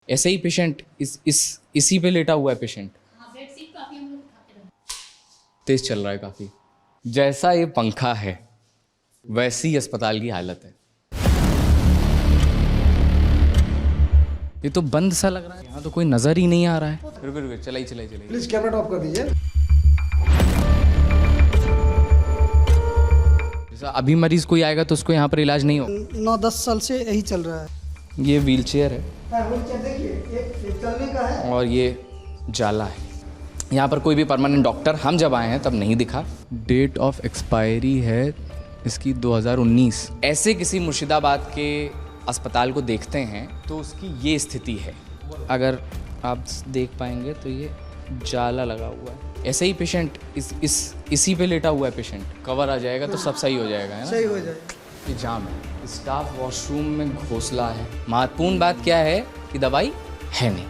ऐसे ही पेशेंट इसी पे लेटा हुआ है पेशेंट। तेज चल रहा है काफी। जैसा ये पंखा है वैसी अस्पताल की हालत है। ये तो बंद सा लग रहा है, यहाँ तो कोई नजर ही नहीं आ रहा है। रुको रुको, चलाई चलाई चलाई। प्लीज कैमरा ऑफ कर दीजिए। जैसा अभी मरीज कोई आएगा तो उसको यहाँ पर इलाज नहीं होगा। 9-10 साल से यही चल रहा है। ये व्हील चेयर है व्हीलचेयर देखिए, एक चलने का है और ये जाला है। यहाँ पर कोई भी परमानेंट डॉक्टर हम जब आए हैं तब नहीं दिखा। डेट ऑफ एक्सपायरी है इसकी 2019। ऐसे किसी मुर्शिदाबाद के अस्पताल को देखते हैं तो उसकी ये स्थिति है। अगर आप देख पाएंगे तो ये जाला लगा हुआ है। ऐसे ही पेशेंट इसी पे लेटा हुआ है पेशेंट। कवर आ जाएगा तो सब सही हो जाएगा, है ना? सही हो जाएगा। ये जाम है। स्टाफ वॉशरूम में घोंसला है। महत्वपूर्ण बात क्या है कि दवाई है नहीं।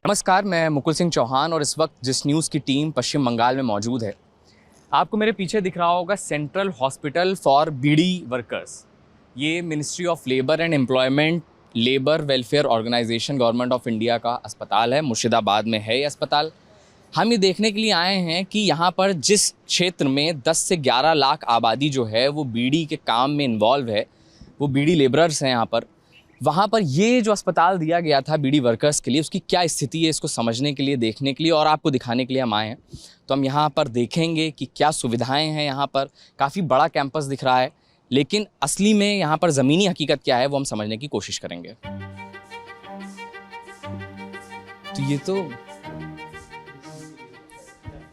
नमस्कार, मैं मुकुल सिंह चौहान और इस वक्त जिस न्यूज़ की टीम पश्चिम बंगाल में मौजूद है, आपको मेरे पीछे दिख रहा होगा central hospital for beedi workers. ये ministry of labour and employment labour welfare organisation government of India का अस्पताल है। मुर्शिदाबाद में है ये अस्पताल। हम ये देखने के लिए आए हैं कि यहाँ पर जिस क्षेत्र में 10 से 11 लाख आबादी जो है वो बीड़ी के काम में इन्वॉल्व है, वो बीड़ी लेबरर्स हैं यहाँ पर, वहाँ पर ये जो अस्पताल दिया गया था बीडी वर्कर्स के लिए, उसकी क्या स्थिति है इसको समझने के लिए, देखने के लिए और आपको दिखाने के लिए हम आए हैं। तो हम यहाँ पर देखेंगे कि क्या सुविधाएं हैं यहाँ पर। काफ़ी बड़ा कैंपस दिख रहा है, लेकिन असली में यहाँ पर ज़मीनी हकीकत क्या है वो हम समझने की कोशिश करेंगे। तो ये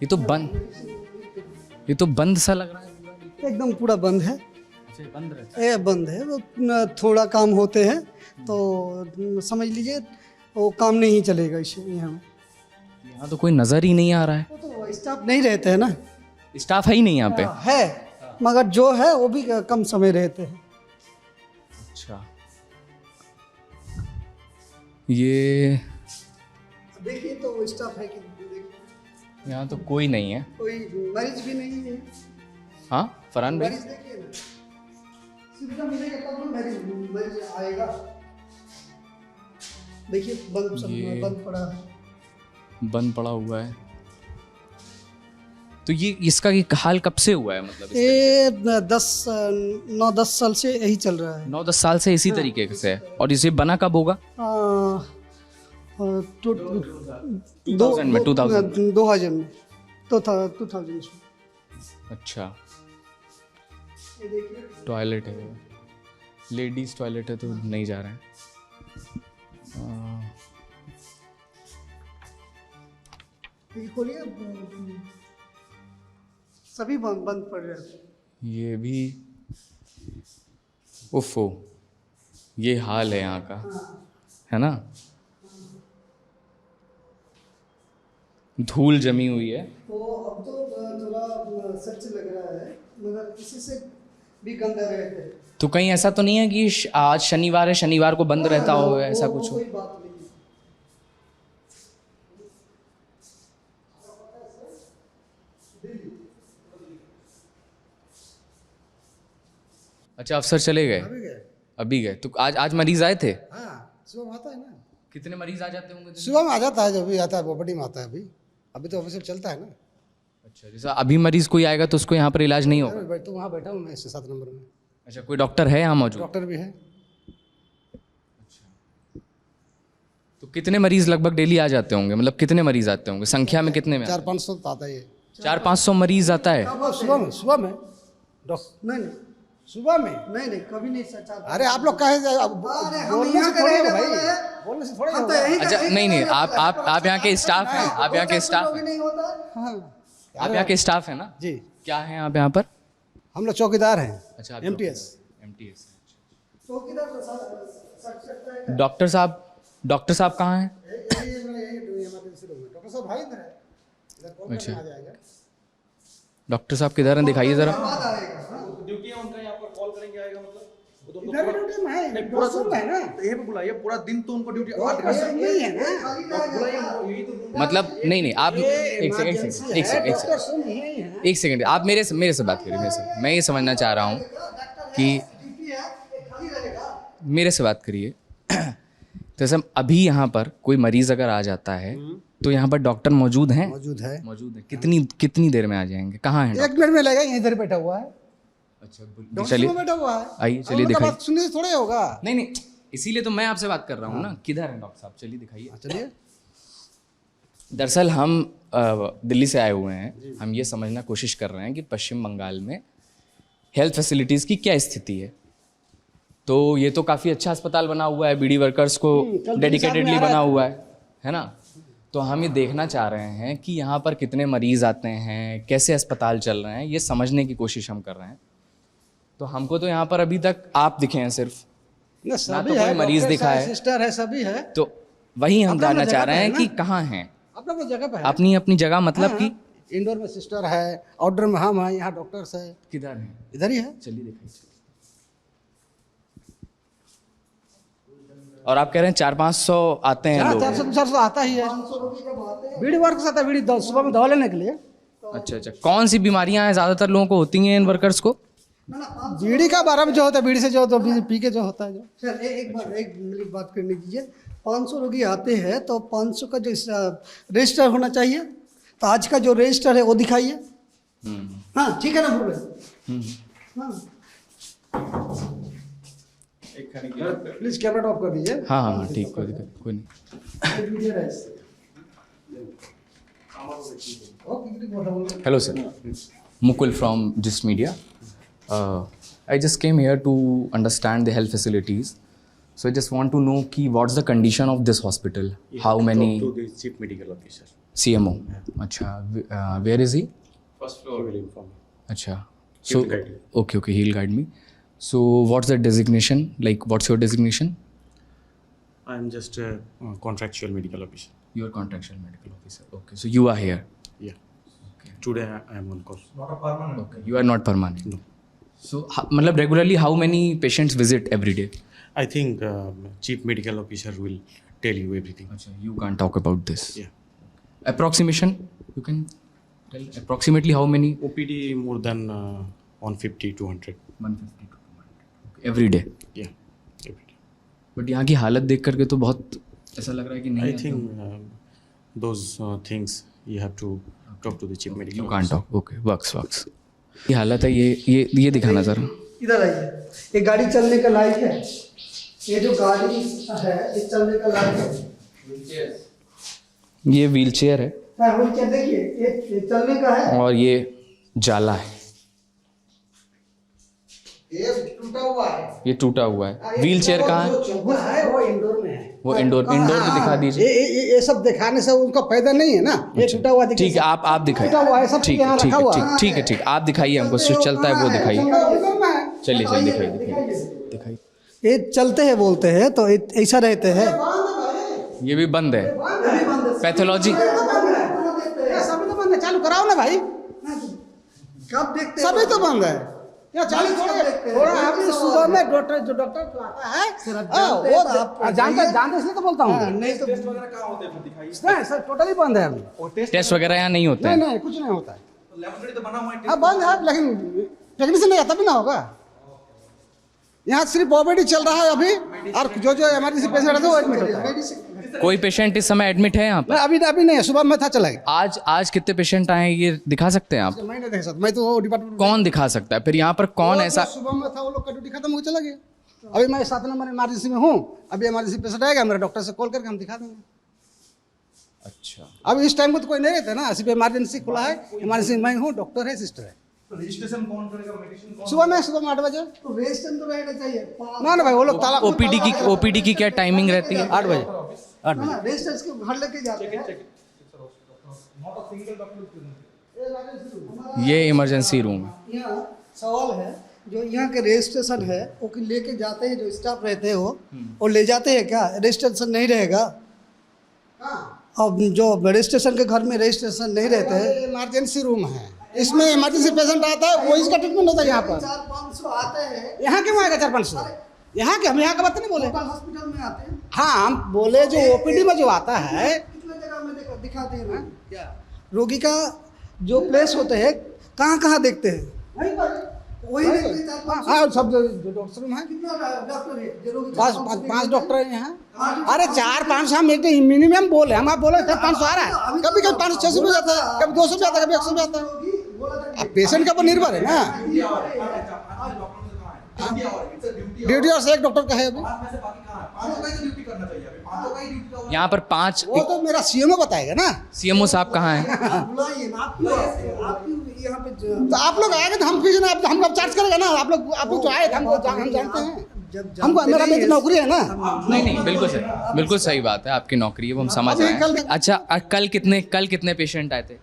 तो बंद सा लग रहा है। एकदम पूरा बंद है। बंद रहता ये बंद है। वो थोड़ा काम होते हैं तो समझ लीजिए वो काम नहीं चलेगा इसे। यहाँ तो कोई नज़र ही नहीं आ रहा है। वो तो स्टाफ नहीं रहते हैं ना। स्टाफ है ही नहीं यहाँ पे। है मगर जो है वो भी कम समय रहते हैं। अच्छा, ये देखिए तो स्टाफ है कि यहाँ तो कोई नहीं है। कोई मरीज भी नहीं है। हाँ फरहान भाई, मरीज देखिए ना, सुविधा मिलेगा तब ना मरीज आएगा। देखिए बंद पड़ा है। बंद पड़ा हुआ है। तो ये इसका हाल कब से हुआ है? मतलब ये 9-10 साल से यही चल रहा है। 9-10 साल से इसी तरीके से है। और इसे बना कब होगा? 2000 में। 2000 में। अच्छा, टॉयलेट है, लेडीज टॉयलेट है तो नहीं जा रहे हैं। खोलिए, सभी बंद पड़ रहे हैं। ये भी उफ़ो, ये हाल है यहाँ का, है ना? धूल जमी हुई है। तो अब तो थोड़ा सच लग रहा है मगर इसी से भी गंदा रहते हैं। तो कहीं ऐसा तो नहीं है कि आज शनिवार है, शनिवार को बंद रहता हो, ऐसा कुछ हो? कोई बात नहीं है। अच्छा, अफसर चले गए? अभी गए। तो आज मरीज आए थे? हाँ, सुबह में आता है ना। कितने मरीज आ जाते होंगे? सुबह में आ जाता है, जब भी आता है प्रॉपर्टी में आता है। अभी तो ऑफिस चलता है ना। अच्छा, जैसा अभी मरीज कोई आएगा तो उसको यहाँ पर इलाज नहीं होगा? तो वहाँ बैठा हूँ मैं 7 नंबर में। अच्छा, कोई डॉक्टर है यहाँ मौजूद? डॉक्टर भी है। तो कितने मरीज लगभग डेली आ जाते होंगे? मतलब कितने मरीज आते होंगे संख्या में? कितने में? 400-500 तो आता है। 400-500 मरीज आता है? सुबह में डॉक्टर नहीं, सुबह में नहीं कभी नहीं सर। अरे आप लोग कहे बोलने से थोड़ा अच्छा, नहीं आप यहाँ के स्टाफ हैं? आप यहाँ के स्टाफ हैं? आप यहाँ के स्टाफ हैं ना जी? क्या हैं आप यहाँ पर? हम लोग चौकीदार हैं। अच्छा, MTS चौकीदार। डॉक्टर साहब कहाँ हैं? डॉक्टर साहब भाई इधर है। अच्छा, डॉक्टर साहब किधर हैं? दिखाइए जरा। ड्यूटी है उनका, यहाँ पर कॉल करेंगे आएगा। मतलब वो तो इधर ड्यूटी में है, पूरा दिन है ना। तो यहीं पे बुलाइए, पूरा दिन तो उनको ड्यूटी 8 नहीं घंटे है ना। बुलाइए उनको, यही तो मतलब नहीं आप एक सेकंड आप मेरे से बात करिए। मैं ये समझना चाह रहा हूँ कि मेरे से बात करिए। तो जैसे अभी यहाँ पर कोई मरीज अगर आ जाता है तो यहाँ पर डॉक्टर मौजूद हैं? मौजूद है। मौजूद है। कितनी देर में आ जाएंगे? कहाँ हैं? 1 मिनट में लगेगा, यहीं इधर बैठा हुआ है। अच्छा डॉक्टर चलिए साहब बैठा हुआ है। आइए, चलिए उनका दिखाइए। बात सुनने से थोड़ा ही होगा। नहीं नहीं, इसीलिए तो मैं आपसे बात कर रहा हूँ ना। किधर हैं डॉक्टर साहब? चलिए दिखाइए। चलिए। दरअसल हम दिल्ली से आए हुए हैं। हम ये समझना कोशिश कर रहे हैं कि पश्चिम बंगाल में हेल्थ फैसिलिटीज़ की क्या स्थिति है। तो ये तो काफ़ी अच्छा अस्पताल बना हुआ है, बीडी वर्कर्स को डेडिकेटेडली बना हुआ है ना। तो हम ये देखना चाह रहे हैं कि यहाँ पर कितने मरीज़ आते हैं, कैसे अस्पताल चल रहे हैं, ये समझने की कोशिश हम कर रहे हैं। तो हमको तो यहाँ पर अभी तक आप दिखे हैं सिर्फ, ना तो कोई मरीज़ दिखा है, सिस्टर है, सभी है। तो वही हम जानना चाह रहे हैं कि कहाँ हैं अपना जगह पे है। अपनी अपनी जगह, मतलब कि इंडोर में सिस्टर है, आउटडोर में हम हैं, यहाँ डॉक्टर्स है। किधर हैं? इधर ही है। चलिए दिखाइए। और आप कह रहे हैं 400-500 आते हैं लोग? 400 आता ही है। बीडी वर्कर्स आता है, बीड़ी सुबह में दवा लेने के लिए। अच्छा अच्छा, कौन सी बीमारियां हैं ज़्यादातर लोगों को होती हैं इन वर्कर्स को? बीड़ी का 12 में जो होता है, बीड़ी से जो तो पी के जो होता है जो। सर एक मिनट बात करने दीजिए। 500 रोगी आते हैं तो 500 का जो रजिस्टर होना चाहिए, तो आज का जो रजिस्टर है वो दिखाइए। हाँ ठीक है ना बोल रहे? हाँ प्लीज कैमरा ऑफ कर दीजिए। हाँ हाँ ठीक, कोई दिक्कत कोई नहीं। Hello sir, Mukul from Gist Media. I just came here to understand the health facilities. So I just want to know ki what's the condition of this hospital? How many? Talk to the chief medical officer. CMO. Acha, where is he? First floor will inform you. Acha. He will guide you. Okay, he'll guide me. So what's the designation? Like what's your designation? I'm just a contractual medical officer. You're contractual medical officer. Okay, so you are here. Yeah. Today I am on call. Okay, you are not permanent. No. So मतलब regularly how many patients visit every day? I think chief medical officer will tell you everything. Acha, you can't talk about this. Yeah. Approximation, you can tell approximately how many? OPD more than 150 200. 150 to 200. Every day. Yeah. Every day. But यहाँ की हालत देख करके तो बहुत ऐसा लग रहा है कि नहीं। I think those things you have to talk to the chief medical You officer. can't talk. Okay, works. ये हालत है, ये दिखाना सर। इधर आइए। ये गाड़ी चलने का लायक है? ये जो गाड़ी है ये चलने का लायक है? ये व्हील चेयर है। हाँ व्हीलचेयर देखिए, ये चलने का है। और ये जाला है। ये टूटा हुआ है। ये टूटा हुआ है। व्हील चेयर कहाँ है? वो है, वो इंडोर में है। वो इंडोर में दिखा दीजिए। ये सब दिखाने से उनका फायदा नहीं है ना। ये टूटा हुआ दिखे। ठीक है, आप दिखाइए। टूटा हुआ है सब, ठीक यहाँ रखा हुआ है। ठीक है, आप दिखाइए हमको, जो चलता है वो दिखाइए। इंडोर में है। चलिए दिखाइए। ये चलते हैं बोलते हैं तो ऐसा रहते हैं। ये भी बंद है। पैथोलॉजी सभी तो बंद है, चालू कराओ ना भाई। कब देखते हैं? सभी तो बंद है। या चालू थोड़ा अभी सुबह में डॉक्टर जो आता है वो जानते इसलिए तो बोलता हूँ। नहीं तो टेस्ट वगैरह कहाँ होते हैं फिर दिखाइए। नहीं सर, टोटली बंद है अभी। और टेस्ट टेस्ट वगैरह यहाँ नहीं होते हैं। नहीं कुछ नहीं होता है। लेबोरेटरी तो बना हुआ है। हाँ बंद है, लेकिन टेक्नीशियन नहीं आता भी ना होगा। यहाँ सिर्फ ओपीडी चल रहा है अभी, और जो इमरजेंसी पेशेंट रहते हैं वो एडमिट होता है। कोई पेशेंट इस समय एडमिट है यहाँ पर? अभी नहीं है, सुबह में था चला गया। आज कितने पेशेंट आए ये दिखा सकते हैं आप? मैं नहीं देख सकता, मैं तो डिपार्टमेंट। कौन दिखा सकता है फिर यहाँ पर? कौन ऐसा? सुबह में था, वो लोग का ड्यूटी खत्म हो चला गया। अभी मैं 7 नंबर इमरजेंसी में हूँ। अभी इमरजेंसी पेशेंट आएगा, मेरे डॉक्टर से कॉल करके हम दिखा देंगे। अच्छा, अब इस टाइम को तो कोई नहीं रहता ना, सिर्फ इमरजेंसी खुला है। इमरजेंसी मैं हूँ, डॉक्टर है, सिस्टर है। रजिस्ट्रेशन कौन करेगा? मेडिसिन कौन? सुबह में 8 बजे। तो रजिस्टर तो रहना चाहिए। ना भाई, वो लोग ताला ओपीडी की क्या टाइमिंग रहती है? 8 बजे। 8 बजे रजिस्टर्स के घर लेके जाते हैं। Not a single doctor. ये इमरजेंसी रूम है। यहाँ सवाल है, जो यहाँ के रजिस्ट्रेशन है वो लेके जाते हैं, जो स्टाफ रहते हैं वो ले जाते हैं क्या? रजिस्ट्रेशन नहीं रहेगा। अब जो रजिस्ट्रेशन के घर में रजिस्ट्रेशन नहीं रहते हैं। इमरजेंसी रूम है, इसमें इमरजेंसी पेशेंट आता है, वो इसका ट्रीटमेंट होता है यहाँ पर। 400-500 आते हैं। यहाँ क्यों आएगा 400-500? यहाँ के हम यहाँ का बात नहीं बोले। हॉस्पिटल में आते हैं। हाँ, हम बोले जो ओपीडी में जो आता है। कितने जगह में दिखाते हैं ना क्या रोगी का जो प्लेस होते हैं, कहाँ देखते हैं? वही देखते हैं, 4-5 हाँ सब जो डॉक्टर रूम है, कितना डॉक्टर है जो रोगी 5 डॉक्टर है यहाँ। अरे 4-5 हम एक मिनिमम बोले, हम आप बोले 500 आ रहा है, कभी कभी 500-600 में जाता है, कभी 200 में जाता है, कभी 100 में जाता है। अब पेशेंट के ऊपर निर्भर है ना। ड्यूटी और से एक डॉक्टर का है अभी, यहाँ पर 5 वो तो मेरा सीएमओ बताएगा ना। सीएमओ साहब कहाँ हैं? बुलाइए ना, आप क्यों आते हैं? आप क्यों यहाँ पे तो आप लोग आएंगे तो हम फीस ना, हम लोग चार्ज करेगा ना। आप लोग जो आए थे हम जानते हैं, हमको मेरा भी तो नौकरी है ना। नहीं, बिल्कुल सही बात है, आपकी नौकरी है, वो हम समझ रहे हैं। अच्छा, कल कितने पेशेंट आए थे?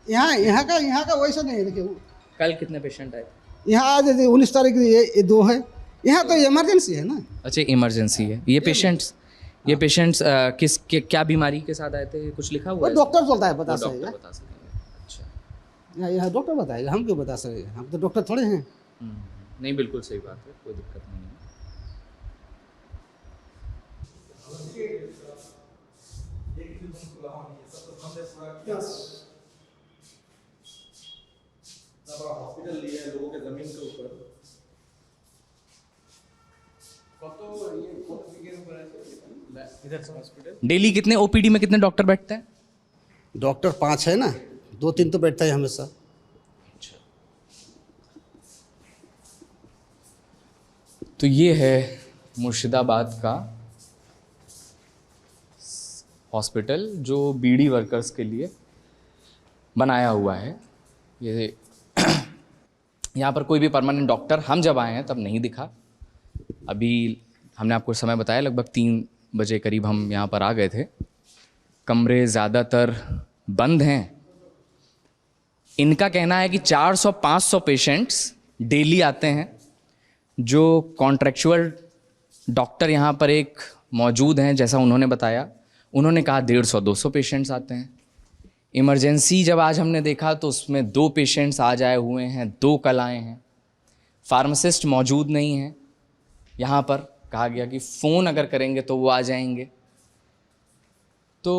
यहाँ का वैसा नहीं है। देखिए कल कितने पेशेंट आए थे? यहाँ आज 19 तारीख ये 2 है। यहाँ तो इमरजेंसी है ना। अच्छा, इमरजेंसी है। ये पेशेंट्स क्या बीमारी के साथ आए थे, कुछ लिखा हुआ है? डॉक्टर बोलता है, बता डॉक्टर सकेगा। बता सकेंगे। अच्छा, यहाँ डॉक्टर बताएगा, हम क्यों बता सकेंगे, हम तो डॉक्टर थोड़े हैं। नहीं, बिल्कुल सही बात है, कोई दिक्कत नहीं है। हॉस्पिटल लिया है लोगों के जमीन के ऊपर। डेली कितने ओपीडी में कितने डॉक्टर बैठते हैं? डॉक्टर 5 है ना, 2-3 तो बैठता है हमेशा। तो ये है मुर्शिदाबाद का हॉस्पिटल जो बीडी वर्कर्स के लिए बनाया हुआ है। ये यहाँ पर कोई भी परमानेंट डॉक्टर हम जब आए हैं तब नहीं दिखा। अभी हमने आपको समय बताया, लगभग 3 बजे करीब हम यहाँ पर आ गए थे। कमरे ज़्यादातर बंद हैं। इनका कहना है कि 400-500 पेशेंट्स डेली आते हैं। जो कॉन्ट्रेक्चुअल डॉक्टर यहाँ पर एक मौजूद हैं, जैसा उन्होंने बताया, उन्होंने कहा 150-200 पेशेंट्स आते हैं। इमरजेंसी जब आज हमने देखा तो उसमें 2 पेशेंट्स आज आए हुए हैं, 2 कल आए हैं। फार्मासिस्ट मौजूद नहीं है यहाँ पर। कहा गया कि फ़ोन अगर करेंगे तो वो आ जाएंगे। तो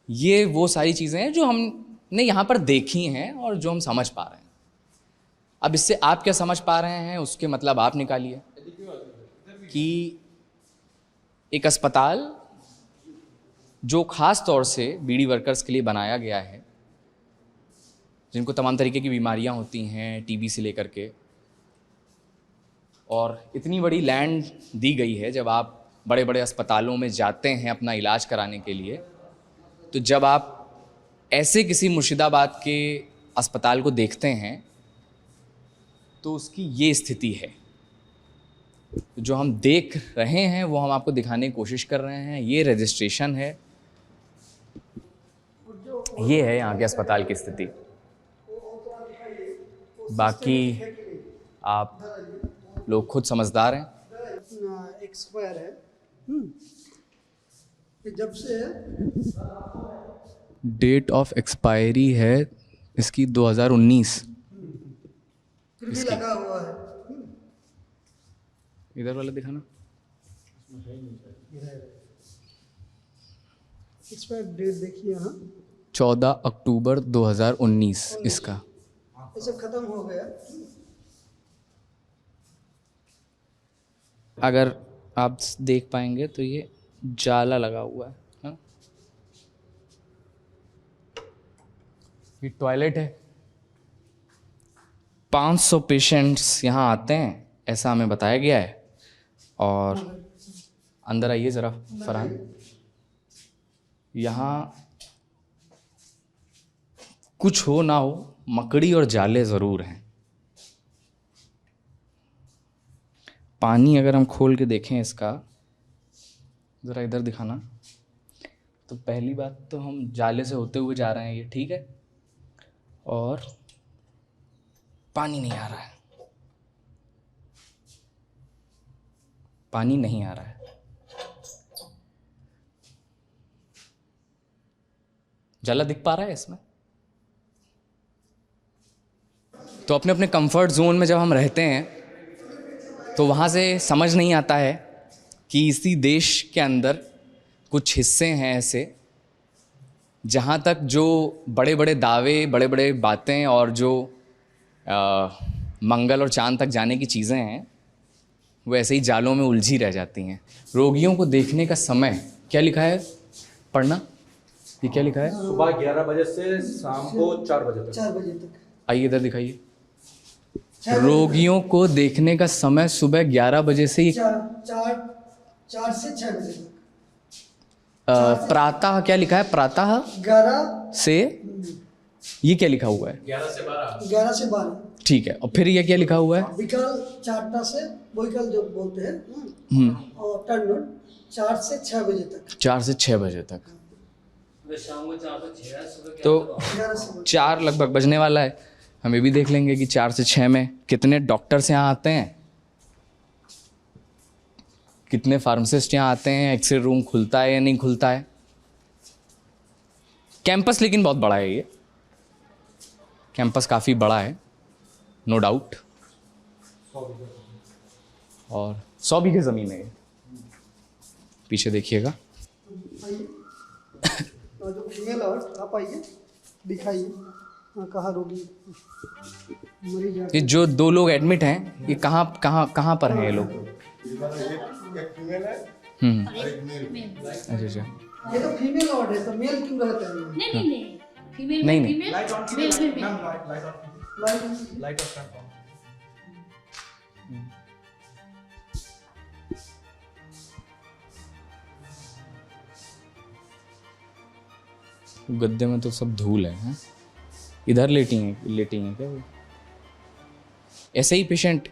ये वो सारी चीज़ें हैं जो हमने यहाँ पर देखी हैं और जो हम समझ पा रहे हैं। अब इससे आप क्या समझ पा रहे हैं उसके मतलब आप निकालिए कि एक अस्पताल जो ख़ास तौर से बीडी वर्कर्स के लिए बनाया गया है, जिनको तमाम तरीके की बीमारियां होती हैं, टीबी से लेकर के, और इतनी बड़ी लैंड दी गई है। जब आप बड़े बड़े अस्पतालों में जाते हैं अपना इलाज कराने के लिए, तो जब आप ऐसे किसी मुर्शिदाबाद के अस्पताल को देखते हैं तो उसकी ये स्थिति है। जो हम देख रहे हैं वो हम आपको दिखाने की कोशिश कर रहे हैं। ये रजिस्ट्रेशन है, ये है यहाँ के अस्पताल की स्थिति। बाकी आप लोग खुद समझदार हैं। एक्सपायर है। ये जब से डेट ऑफ एक्सपायरी है इसकी 2019। फिर भी लगा हुआ है। इधर वाला दिखाना। एक्सपायर डेट देखिए यहाँ 14 अक्टूबर 2019 इसका। ये सब खत्म हो गया। अगर आप देख पाएंगे तो ये जाला लगा हुआ है हाँ? ये टॉयलेट है। 500 पेशेंट्स यहाँ आते हैं ऐसा हमें बताया गया है। और अंदर आइए ज़रा फरहान। यहाँ कुछ हो ना हो मकड़ी और जाले ज़रूर हैं। पानी अगर हम खोल के देखें इसका, ज़रा इधर दिखाना, तो पहली बात तो हम जाले से होते हुए जा रहे हैं, ये ठीक है, और पानी नहीं आ रहा है, पानी नहीं आ रहा है। जाला दिख पा रहा है इसमें? तो अपने अपने कंफर्ट जोन में जब हम रहते हैं तो वहाँ से समझ नहीं आता है कि इसी देश के अंदर कुछ हिस्से हैं ऐसे जहाँ तक जो बड़े बड़े दावे, बड़े बड़े बातें और जो मंगल और चांद तक जाने की चीज़ें हैं वो ऐसे ही जालों में उलझी रह जाती हैं। रोगियों को देखने का समय क्या लिखा है, पढ़ना, ये क्या लिखा है? सुबह 11 बजे से शाम को 4 बजे तक। 4 बजे तक। आइए इधर दिखाइए। रोगियों को देखने का समय सुबह 11 बजे से 4 से 6 बजे तक। प्रातः क्या लिखा है, प्रातः 11 से, ये क्या लिखा हुआ है? 11 से 12। 11 से 12। ठीक है, और फिर ये क्या लिखा हुआ है? विकल 4टा से विकल जो बोलते हैं, और टर्न 4 से 6 बजे तक। 4 से 6 बजे तक। शाम को 4 से 6 सुबह तो 11 से 12। 4 लगभग बजने वाला है। हम ये भी देख लेंगे कि 4 से 6 में कितने डॉक्टर्स यहाँ आते हैं, कितने फार्मासिस्ट यहाँ आते हैं, एक्सरे रूम खुलता है या नहीं खुलता है। कैंपस लेकिन बहुत बड़ा है, ये कैंपस काफ़ी बड़ा है, नो डाउट। और 100 बीघे ज़मीन है ये। पीछे देखिएगा। और जो फीमेल और आप आइए, दिखाइए। हाँ, कहाँ रोगी मरीज ये जो 2 लोग एडमिट हैं, ये कहाँ पर हैं ये लोग? अच्छा अच्छा। ये तो फीमेल वार्ड है, तो मेल क्यों रहते हैं? नहीं फीमेल नहीं, female light on male male ma'am, light on, light light off on. गद्दे में तो सब धूल है, हैं? इधर लेटी हैं क्या वो? ऐसे ही पेशेंट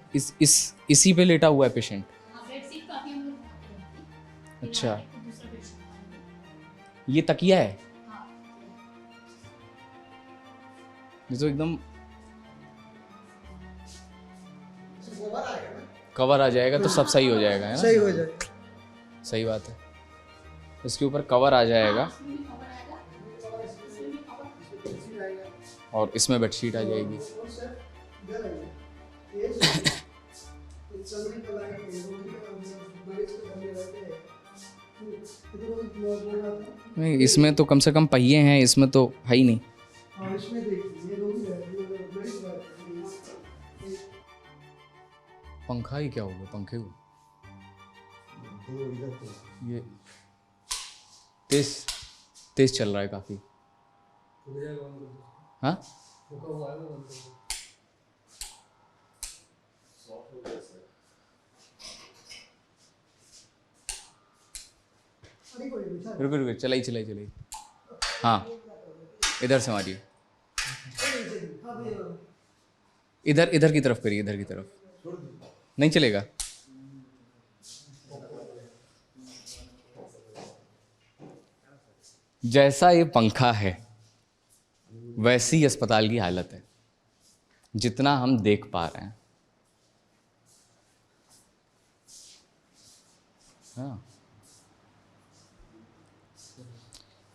इसी पे लेटा हुआ है पेशेंट। बेड शीट काफी हम लोग बनाते हैं। अच्छा, दूसरा पेशेंट। ये तकिया है, हाँ। ये तो एकदम कवर आ जाएगा तो सब सही हो जाएगा, है ना? सही हो जाए। सही बात है, इसके ऊपर कवर आ जाएगा और इसमें बेडशीट आ जाएगी। नहीं, इसमें तो कम से कम पहिए हैं, इसमें तो है ही नहीं। पंखा ही क्या होगा, पंखे को ये तेज चल रहा है काफी। हाँ, रुको चलाई। हाँ, इधर से मारिए, इधर की तरफ करिए, इधर की तरफ। नहीं चलेगा? जैसा ये पंखा है वैसी अस्पताल की हालत है, जितना हम देख पा रहे हैं। हाँ,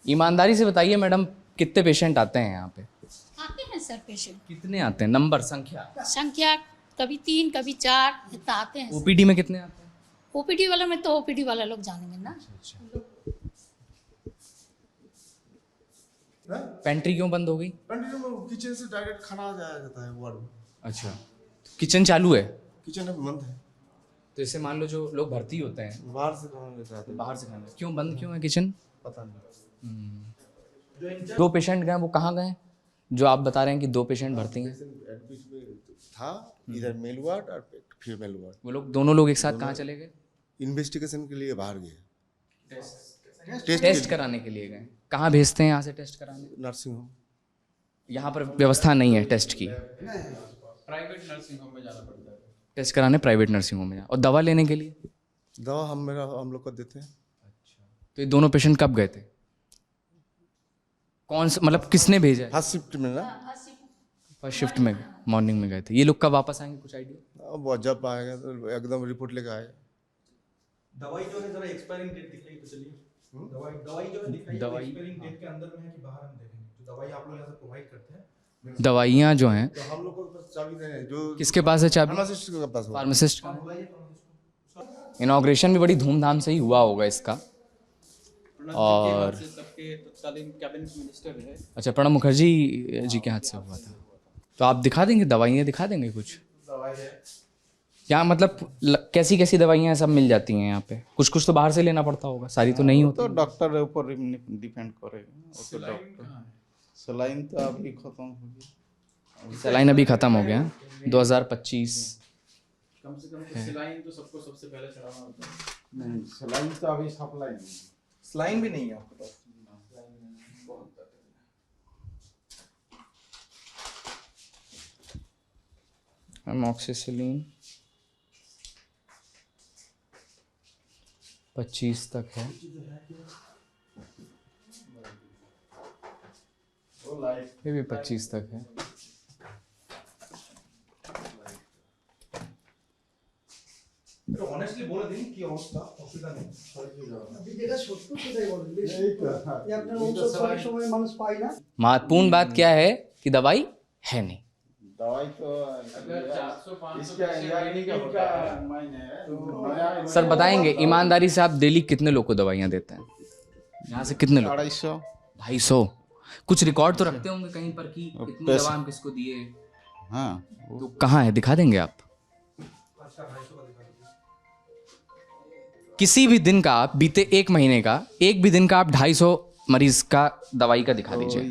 ईमानदारी से बताइए मैडम, कितने पेशेंट आते हैं यहाँ पे? आते हैं सर पेशेंट, कितने आते हैं, नंबर, संख्या? कभी 3 कभी 4 इतना आते हैं। ओपीडी में कितने आते हैं? ओपीडी वाला में तो ओपीडी वाला लोग जानेंगे ना। पेंट्री क्यों बंद हो गई? किचन से डायरेक्ट खाना आ जाता है वार्ड में। अच्छा, किचन चालू है? किचन अभी बंद है, तो इससे मान लो जो लोग भर्ती होते हैं बाहर से खाना लेते आते हैं। बाहर से खाना, क्यों बंद क्यों है किचन? पता नहीं। 2 पेशेंट गए, वो कहाँ गए जो आप बता रहे हैं कि 2 पेशेंट भर्ती हैं? एडमिट में था, इधर मेल वार्ड और फीमेल वार्ड। वो लोग दोनों लोग एक साथ कहाँ चले गए? इन्वेस्टिगेशन के लिए बाहर गए, टेस्ट कराने के लिए गए। कहाँ भेजते हैं यहाँ से टेस्ट कराने? Nursing home. यहाँ पर व्यवस्था नहीं है टेस्ट की, प्राइवेट नर्सिंग होम में जाना पड़ता है। टेस्ट कराने प्राइवेट नर्सिंग होम में। और दवा लेने के लिए? दवा हम लोग को देते हैं। तो ये दोनों पेशेंट कब गए थे? कौन सा, मतलब किसने भेजा है? फर्स्ट शिफ्ट में ना, फर्स्ट शिफ्ट में, मॉर्निंग में गए थे। ये लोग कब वापस आएंगे, कुछ आइडिया? अब वो जब आएगा तो एकदम रिपोर्ट लेकर आएगा। दवाई जो है जरा एक्सपायरिंग डेट दिखाइए तो चलिए। दवाई जो है दिखाइए, एक्सपायरिंग डेट के अंदर में है कि बाहर, हम देखेंगे। जो दवाई आप लोग यहाँ से प्रोवाइड करते हैं, दवाइयाँ जो हैं तो हम लोग को बस चाबी देना है, जो किसके पास है चाबी? फार्मासिस्ट के पास होगा। फार्मासिस्ट का। इनॉग्रेशन भी बड़ी धूमधाम से ही हुआ होगा इसका। और सबके तत्कालीन कैबिनेट मिनिस्टर है। अच्छा, प्रणब मुखर्जी जी के हाथ से हुआ था। तो आप दिखा देंगे, दवाइयाँ दिखा देंगे कुछ? दवाई है। यहाँ मतलब कैसी कैसी दवाइयाँ सब मिल जाती हैं यहाँ पे? कुछ कुछ तो बाहर से लेना पड़ता होगा, सारी तो नहीं होती। तो डॉक्टर के ऊपर डिपेंड करेगा। वो तो डॉक्टर सलाइन तो अभी खत्म हो गई। सलाइन अभी ख़त्म हो गया 2025। कम से कम सिलाइन तो सबको सबसे पहले चढ़ाना होता है। नहीं सलाइन तो अभी सप्लाई नहीं। स्लाइन भी नहीं है आपके पास? अमोक्सिसिलिन 25 तक है। ये भी 25 तक है। ऑनेस्टली बोला दिन की अवस्था অসুবিধা নেই अभी যেটা সত্য সেটাই বলেন এই আপনার অংশ সঠিক সময়ে মানুষ পায় না। महत्वपूर्ण बात क्या है कि दवाई है नहीं। दवाई तो इसका मायने है तो नया सर बताएंगे ईमानदारी से, आप डेली कितने लोग को दवाइयाँ देते हैं? यहाँ से कितने लोग? 250। 250। कुछ रिकॉर्ड तो रखते होंगे कहीं पर कि कितनी पैसे- दवा हम किसको दिए? हाँ तो कहाँ है, दिखा देंगे आप? किसी भी दिन का आप, बीते 1 महीने का एक भी दिन का आप 250 मरीज का दवाई का दिखा दीजिए।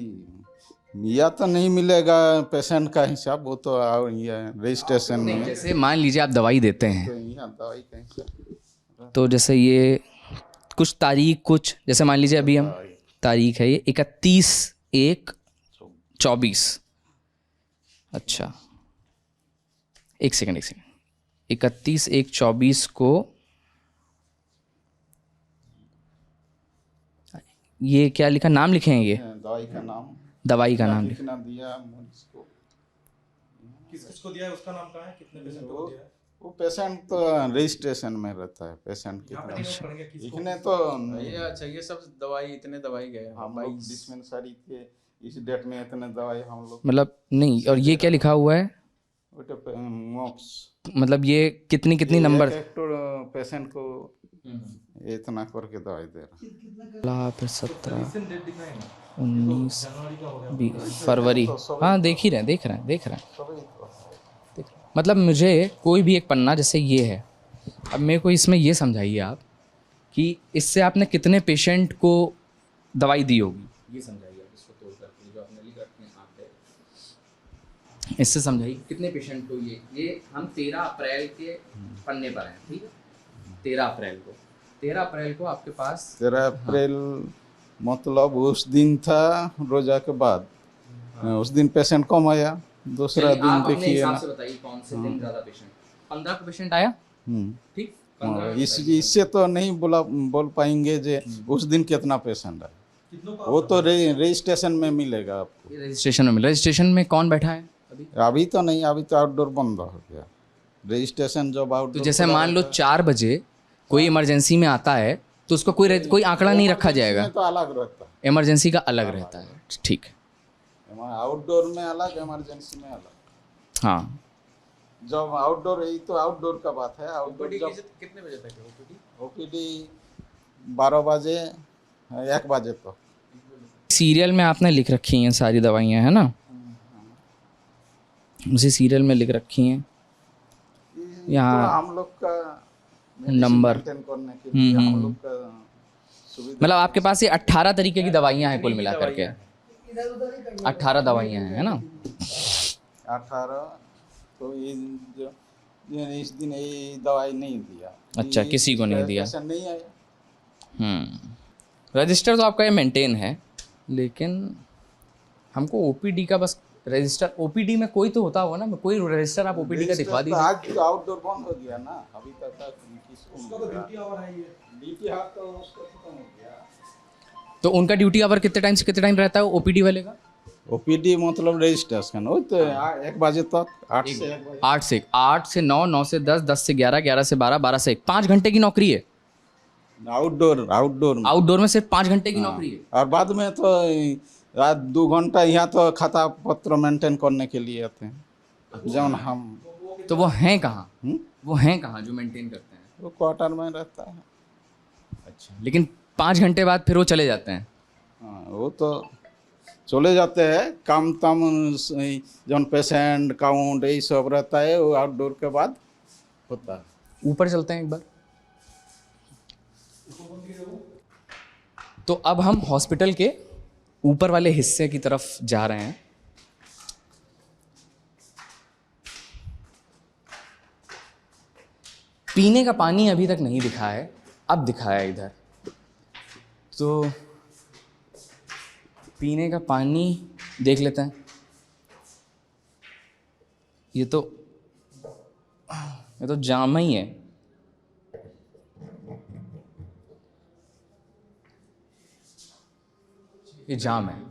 या तो नहीं मिलेगा पेशेंट का हिसाब, वो तो ये रजिस्ट्रेशन में जैसे मान लीजिए आप दवाई देते हैं तो यहाँ दवाई का हिसाब। तो जैसे ये कुछ तारीख, कुछ जैसे मान लीजिए अभी हम तारीख है ये 31/1/24। अच्छा एक सेकंड 31/1/24 को ये क्या लिखा, नाम लिखे हैं? ये दवाई का नाम, दवाई का नाम लिखा। कितना दिया मुझको, किस किसको दिया है, उसका नाम कहाँ है, कितने पेशेंट को दिया है? वो पेशेंट तो रजिस्ट्रेशन में रहता है। पेशेंट यहाँ पे कितना नहीं नोट करेंगे किसको? लिखने तो ये अच्छा ये सब दवाई इतने दवाई गए हम लोग डिस्पेंसरी थे, इस डेट में इतने दवाई हम लोग। मतलब नहीं, और ये क्या लिखा हुआ है? वो तो मॉक्स मतलब ये कितनी कितनी नंबर? एक तो पेशेंट को इतना करके दवाई दे रहा। फिर 17 Recent date दिखाएं ना। 19 जनवरी का हो गया। 20 फरवरी। हाँ देख ही रहे हैं, देख रहे हैं। सभी तो मतलब मुझे कोई भी एक पन्ना जैसे ये है, अब मेरे को इसमें ये समझाइए आप कि इससे आपने कितने पेशेंट को दवाई दी होगी, ये समझाइए आप इसको तोड़ करके जो आपने लिख रखे हैं आप पे। इससे समझाइए कितने पेशेंट को ये हम 13 अप्रैल के पन्ने पर हैं, ठीक है? 13 अप्रैल को आपके पास 13 अप्रैल मतलब उस दिन था रोजा के बाद, उस दिन पेशेंट कम आया। दूसरा चलिए, दिन आप अपने देखिए हिसाब ना। से बताइए कौन से दिन ज़्यादा पेशेंट? 15 को पेशेंट आया, ठीक? 15 को इससे तो नहीं बोल पाएंगे जे उस दिन कितना पेशेंट है। कितनों का वो तो रजिस्ट्रेशन में मिलेगा आपको। ये रजिस्ट्रेशन में मिला। रजिस्ट्रेशन में कौन बैठा है अभी? अभी तो नहीं, अभी तो आउटडोर बंद हो गया रजिस्ट्रेशन। जब तो आउटडोर जैसे मान लो 4 बजे कोई इमरजेंसी में आता है तो उसको कोई आंकड़ा नहीं रखा जाएगा? तो अलग रहता है, इमरजेंसी का अलग रहता है, ठीक है। आउटडोर में अलग, इमरजेंसी में अलग। हाँ जब आउटडोर, यही तो आउटडोर का बात है। आउटडोर ओपीडी जब कितने बजे तक है ओपीडी? ओपीडी 12 बजे 1 बजे तो। सीरियल में आपने लिख रखी हैं सारी दवाइयाँ, है ना? उसी सीरियल में लिख रखी हैं यहाँ तो हम लोग का नंबर। मेंटेन करने के लिए हम लोग का सुविधा। मतलब आपके पास ये 18 तरीके की दवाइयाँ हैं कुल मिला करके? इधर उधर ही करना 18 दवाइयाँ हैं, है ना? 18 तो ये इस दिन ये दवाई नहीं दिया। अच्छा, किसी को नहीं दिया। पेशेंट नहीं आया। रजिस्टर तो आपका ये मेंटेन है, लेकिन हमको ओपीडी का बस रजिस्टर, ओपीडी में कोई तो होता होगा ना, कोई रजिस्टर आप ओपीडी का दिखवा तो दीजिए। आज तो आउटडोर बंद हो गया ना, अभी तक किसको उसका तो ड्यूटी आवर है ये। ड्यूटी हाथ तो उसका खत्म हो गया। तो उनका ड्यूटी आवर कितने टाइम से कितने टाइम रहता है ओपीडी वाले का? ओपीडी मतलब रजिस्ट्रेशन हो तो 1 बजे तक, 8 से 1 बजे। 8 से 9, 9 से 10, 10 से 11, 11 से 12, 12 से 1, 5 घंटे की नौकरी है। आउटडोर आउटडोर में सिर्फ 5 घंटे की नौकरी है। और बाद में तो रात 2 घंटा यहाँ तो खाता पत्र मेंटेन करने के लिए आते हैं। जब हम तो वो हैं कहाँ? हम्म? वो हैं कहाँ जो मेंटेन करते हैं? वो क्वार्टर में रहता है। अच्छा, लेकिन 5 घंटे बाद फिर वो चले जाते हैं। हाँ, वो तो चले जाते हैं काम ताम जौन पेशेंट काउंट यही सब रहता है वो आउटडोर के बाद होता है। ऊपर चलते हैं एक बार। तो अब हम हॉस्पिटल के ऊपर वाले हिस्से की तरफ जा रहे हैं। पीने का पानी अभी तक नहीं दिखा है, अब दिखाया है इधर। तो पीने का पानी देख लेते हैं। ये तो जाम ही है। ये जाम है।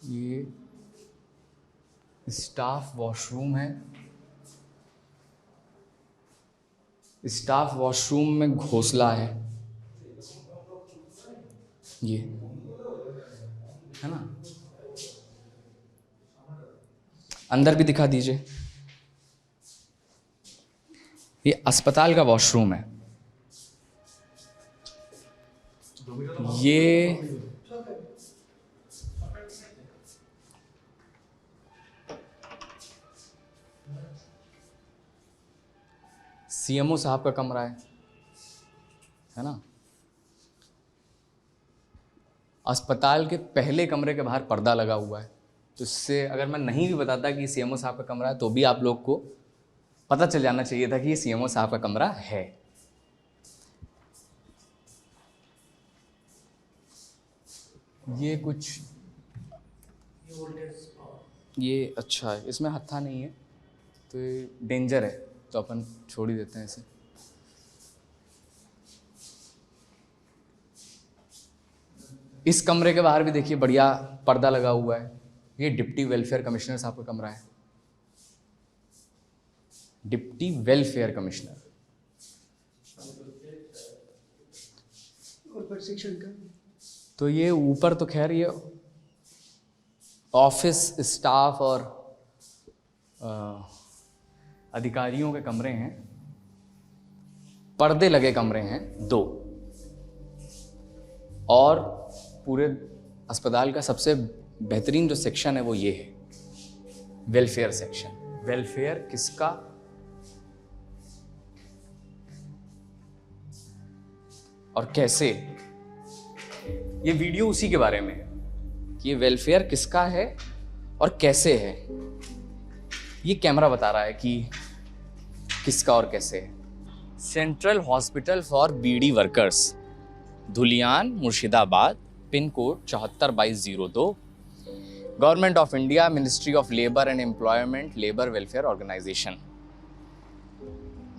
ये स्टाफ वॉशरूम है। स्टाफ वॉशरूम में घोंसला है, ये है ना। अंदर भी दिखा दीजिए। ये अस्पताल का वॉशरूम है। ये सीएमओ साहब का कमरा है ना। अस्पताल के पहले कमरे के बाहर पर्दा लगा हुआ है, तो इससे अगर मैं नहीं भी बताता कि सीएमओ साहब का कमरा है तो भी आप लोग को पता चल जाना चाहिए था कि ये सीएमओ साहब का कमरा है। ये कुछ ये अच्छा है, इसमें हत्था नहीं है तो ये डेंजर है, तो अपन छोड़ ही देते हैं इसे। इस कमरे के बाहर भी देखिए बढ़िया पर्दा लगा हुआ है। ये डिप्टी वेलफेयर कमिश्नर साहब का कमरा है। Deputy welfare commissioner. और प्रशिक्षण का तो ये ऊपर तो खैर ये ऑफिस स्टाफ और अधिकारियों के कमरे हैं। पर्दे लगे कमरे हैं 2, और पूरे अस्पताल का सबसे बेहतरीन जो सेक्शन है वो ये है, वेलफेयर सेक्शन। वेलफेयर किसका? और कैसे? ये वीडियो उसी के बारे में है कि ये वेलफेयर किसका है और कैसे है। ये कैमरा बता रहा है कि किसका और कैसे है। Central hospital for beedi workers, Dhulian, Murshidabad, pin code 742202, government of India, ministry of labour and employment, labour welfare organisation.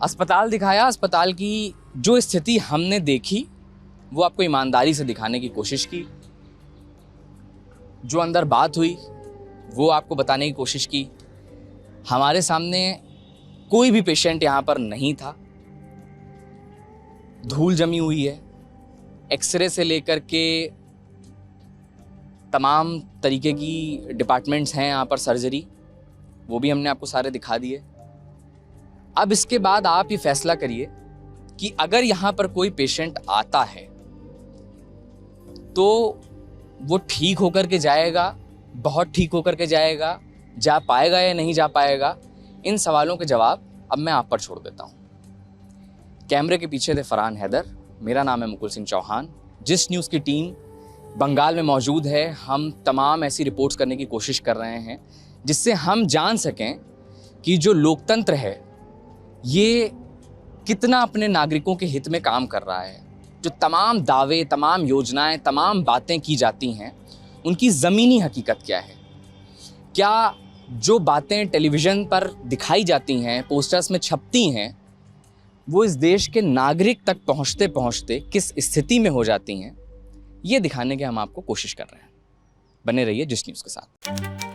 अस्पताल दिखाया। अस्पताल की जो स्थिति हमने देखी वो आपको ईमानदारी से दिखाने की कोशिश की। जो अंदर बात हुई वो आपको बताने की कोशिश की। हमारे सामने कोई भी पेशेंट यहाँ पर नहीं था। धूल जमी हुई है। एक्सरे से लेकर के तमाम तरीके की डिपार्टमेंट्स हैं यहाँ पर, सर्जरी, वो भी हमने आपको सारे दिखा दिए। अब इसके बाद आप ये फैसला करिए कि अगर यहाँ पर कोई पेशेंट आता है तो वो ठीक होकर के जाएगा, बहुत ठीक होकर के जाएगा, जा पाएगा या नहीं जा पाएगा? इन सवालों के जवाब अब मैं आप पर छोड़ देता हूँ। कैमरे के पीछे थे फरहान हैदर, मेरा नाम है मुकुल सिंह चौहान। जिस न्यूज़ की टीम बंगाल में मौजूद है, हम तमाम ऐसी रिपोर्ट्स करने की कोशिश कर रहे हैं जिससे हम जान सकें कि जो लोकतंत्र है ये कितना अपने नागरिकों के हित में काम कर रहा है। जो तमाम दावे, तमाम योजनाएं, तमाम बातें की जाती हैं, उनकी ज़मीनी हकीकत क्या है? क्या जो बातें टेलीविज़न पर दिखाई जाती हैं, पोस्टर्स में छपती हैं, वो इस देश के नागरिक तक पहुंचते पहुंचते किस स्थिति में हो जाती हैं, ये दिखाने की हम आपको कोशिश कर रहे हैं। बने रहिए जिस न्यूज़ के साथ।